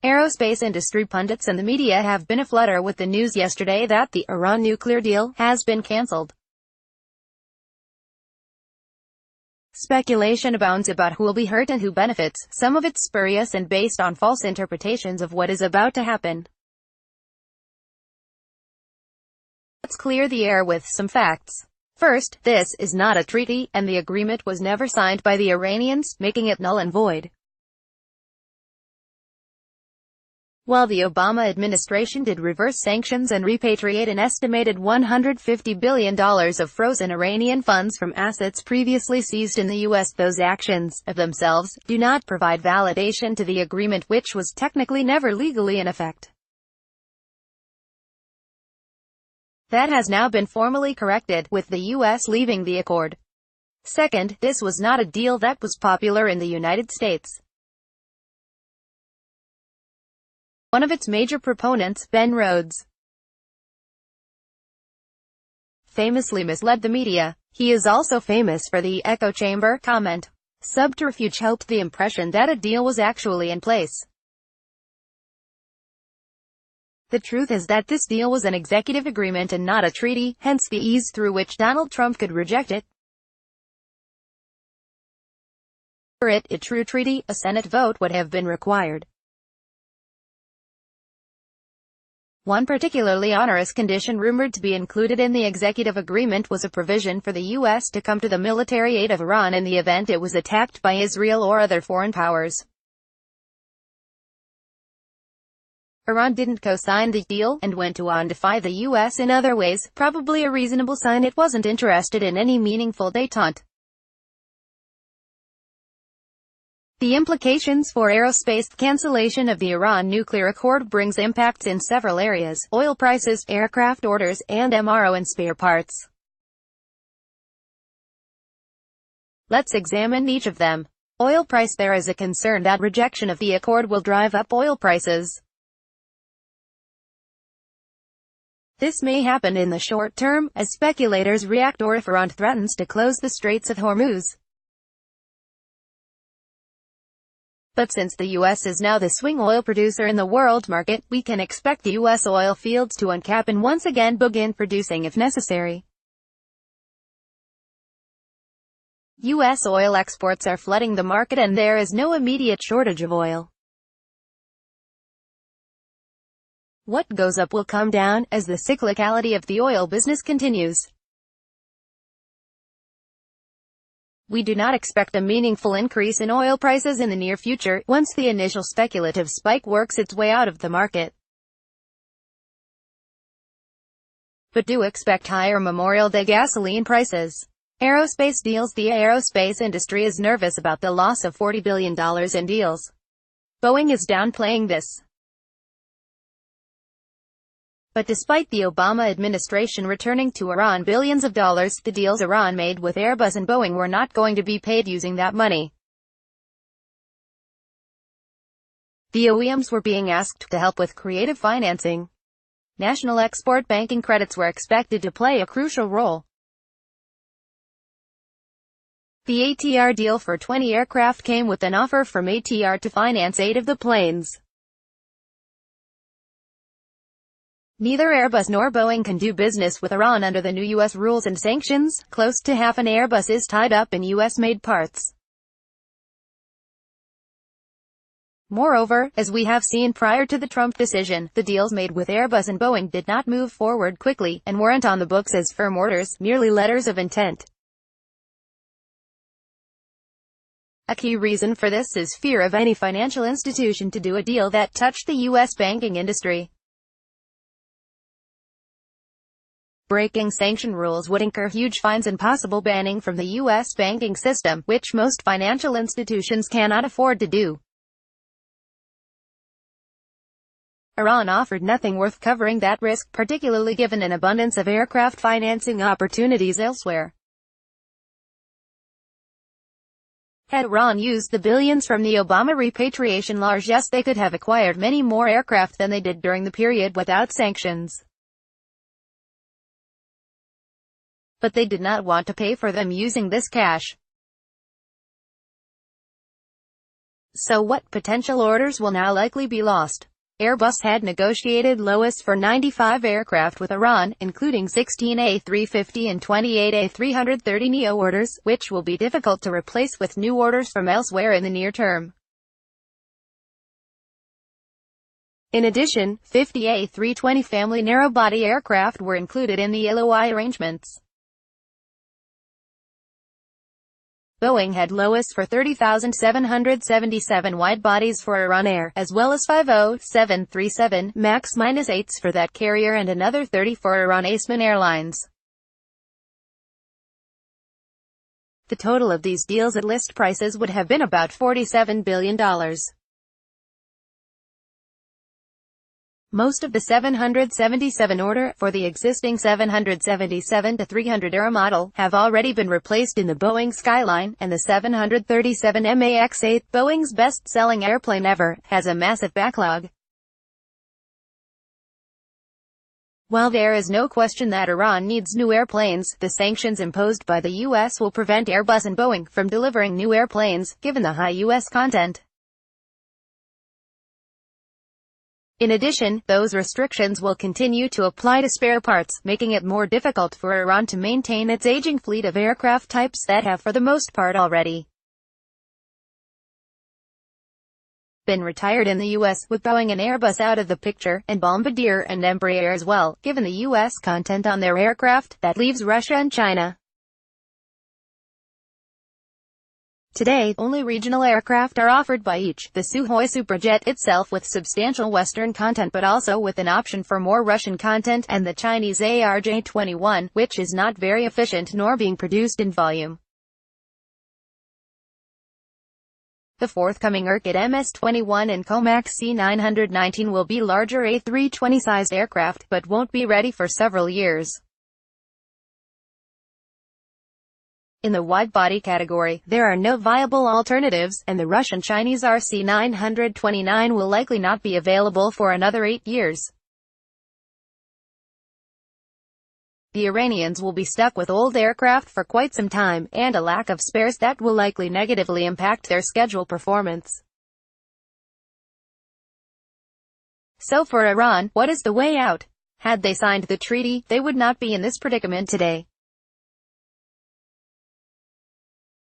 Aerospace industry pundits and the media have been aflutter with the news yesterday that the Iran nuclear deal has been cancelled. Speculation abounds about who will be hurt and who benefits, some of it spurious and based on false interpretations of what is about to happen. Let's clear the air with some facts. First, this is not a treaty, and the agreement was never signed by the Iranians, making it null and void. While the Obama administration did reverse sanctions and repatriate an estimated $150 billion of frozen Iranian funds from assets previously seized in the U.S., those actions, of themselves, do not provide validation to the agreement, which was technically never legally in effect. That has now been formally corrected, with the U.S. leaving the accord. Second, this was not a deal that was popular in the United States. One of its major proponents, Ben Rhodes, famously misled the media. He is also famous for the echo chamber comment. Subterfuge helped the impression that a deal was actually in place. The truth is that this deal was an executive agreement and not a treaty, hence the ease through which Donald Trump could reject it. For it, a true treaty, a Senate vote would have been required. One particularly onerous condition rumored to be included in the executive agreement was a provision for the U.S. to come to the military aid of Iran in the event it was attacked by Israel or other foreign powers. Iran didn't co-sign the deal, and went on to defy the U.S. in other ways, probably a reasonable sign it wasn't interested in any meaningful détente. The implications for aerospace. The cancellation of the Iran nuclear accord brings impacts in several areas: oil prices, aircraft orders, and MRO and spare parts. Let's examine each of them. Oil price. There is a concern that rejection of the accord will drive up oil prices. This may happen in the short term, as speculators react, or if Iran threatens to close the Straits of Hormuz. But since the U.S. is now the swing oil producer in the world market, we can expect the U.S. oil fields to uncap and once again begin producing if necessary. U.S. oil exports are flooding the market and there is no immediate shortage of oil. What goes up will come down, as the cyclicality of the oil business continues. We do not expect a meaningful increase in oil prices in the near future, once the initial speculative spike works its way out of the market. But do expect higher Memorial Day gasoline prices. Aerospace deals. The aerospace industry is nervous about the loss of $40 billion in deals. Boeing is downplaying this. But despite the Obama administration returning to Iran billions of dollars, the deals Iran made with Airbus and Boeing were not going to be paid using that money. The OEMs were being asked to help with creative financing. National export banking credits were expected to play a crucial role. The ATR deal for 20 aircraft came with an offer from ATR to finance 8 of the planes. Neither Airbus nor Boeing can do business with Iran under the new U.S. rules and sanctions. Close to half an Airbus is tied up in U.S.-made parts. Moreover, as we have seen prior to the Trump decision, the deals made with Airbus and Boeing did not move forward quickly, and weren't on the books as firm orders, merely letters of intent. A key reason for this is fear of any financial institution to do a deal that touched the U.S. banking industry. Breaking sanction rules would incur huge fines and possible banning from the U.S. banking system, which most financial institutions cannot afford to do. Iran offered nothing worth covering that risk, particularly given an abundance of aircraft financing opportunities elsewhere. Had Iran used the billions from the Obama repatriation largesse, they could have acquired many more aircraft than they did during the period without sanctions. But they did not want to pay for them using this cash. So what potential orders will now likely be lost? Airbus had negotiated lowest for 95 aircraft with Iran, including 16 A350 and 28 A330neo orders, which will be difficult to replace with new orders from elsewhere in the near term. In addition, 50 A320 family narrow-body aircraft were included in the LOI arrangements. Boeing had lowest for 30,777 wide-bodies for Iran Air, as well as 50 737 MAX-8s for that carrier and another 30 for Iran Aseman Airlines. The total of these deals at list prices would have been about $47 billion. Most of the 777 order, for the existing 777-300 era model, have already been replaced in the Boeing Skyline, and the 737 MAX-8, Boeing's best-selling airplane ever, has a massive backlog. While there is no question that Iran needs new airplanes, the sanctions imposed by the U.S. will prevent Airbus and Boeing from delivering new airplanes, given the high U.S. content. In addition, those restrictions will continue to apply to spare parts, making it more difficult for Iran to maintain its aging fleet of aircraft types that have for the most part already been retired in the U.S., with Boeing and Airbus out of the picture, and Bombardier and Embraer as well, given the U.S. content on their aircraft. That leaves Russia and China. Today, only regional aircraft are offered by each, the Sukhoi Superjet itself with substantial Western content but also with an option for more Russian content, and the Chinese ARJ-21, which is not very efficient nor being produced in volume. The forthcoming Irkut MS-21 and Comac C-919 will be larger A320-sized aircraft, but won't be ready for several years. In the wide-body category, there are no viable alternatives, and the Russian-Chinese RC-929 will likely not be available for another 8 years. The Iranians will be stuck with old aircraft for quite some time, and a lack of spares that will likely negatively impact their schedule performance. So for Iran, what is the way out? Had they signed the treaty, they would not be in this predicament today.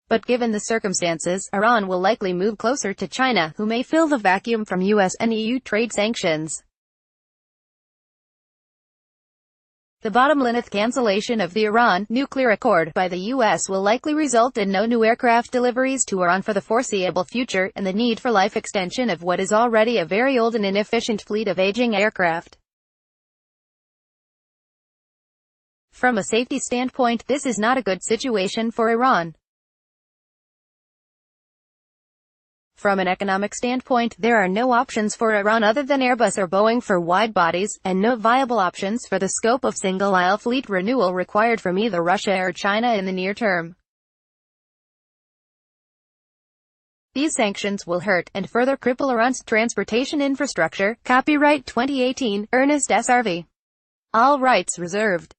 But given the circumstances, Iran will likely move closer to China, who may fill the vacuum from US and EU trade sanctions. The bottom line: cancellation of the Iran nuclear accord by the US will likely result in no new aircraft deliveries to Iran for the foreseeable future, and the need for life extension of what is already a very old and inefficient fleet of aging aircraft. From a safety standpoint, this is not a good situation for Iran. From an economic standpoint, there are no options for Iran other than Airbus or Boeing for wide bodies, and no viable options for the scope of single-aisle fleet renewal required from either Russia or China in the near term. These sanctions will hurt, and further cripple Iran's transportation infrastructure. Copyright 2018, Ernest SRV. All rights reserved.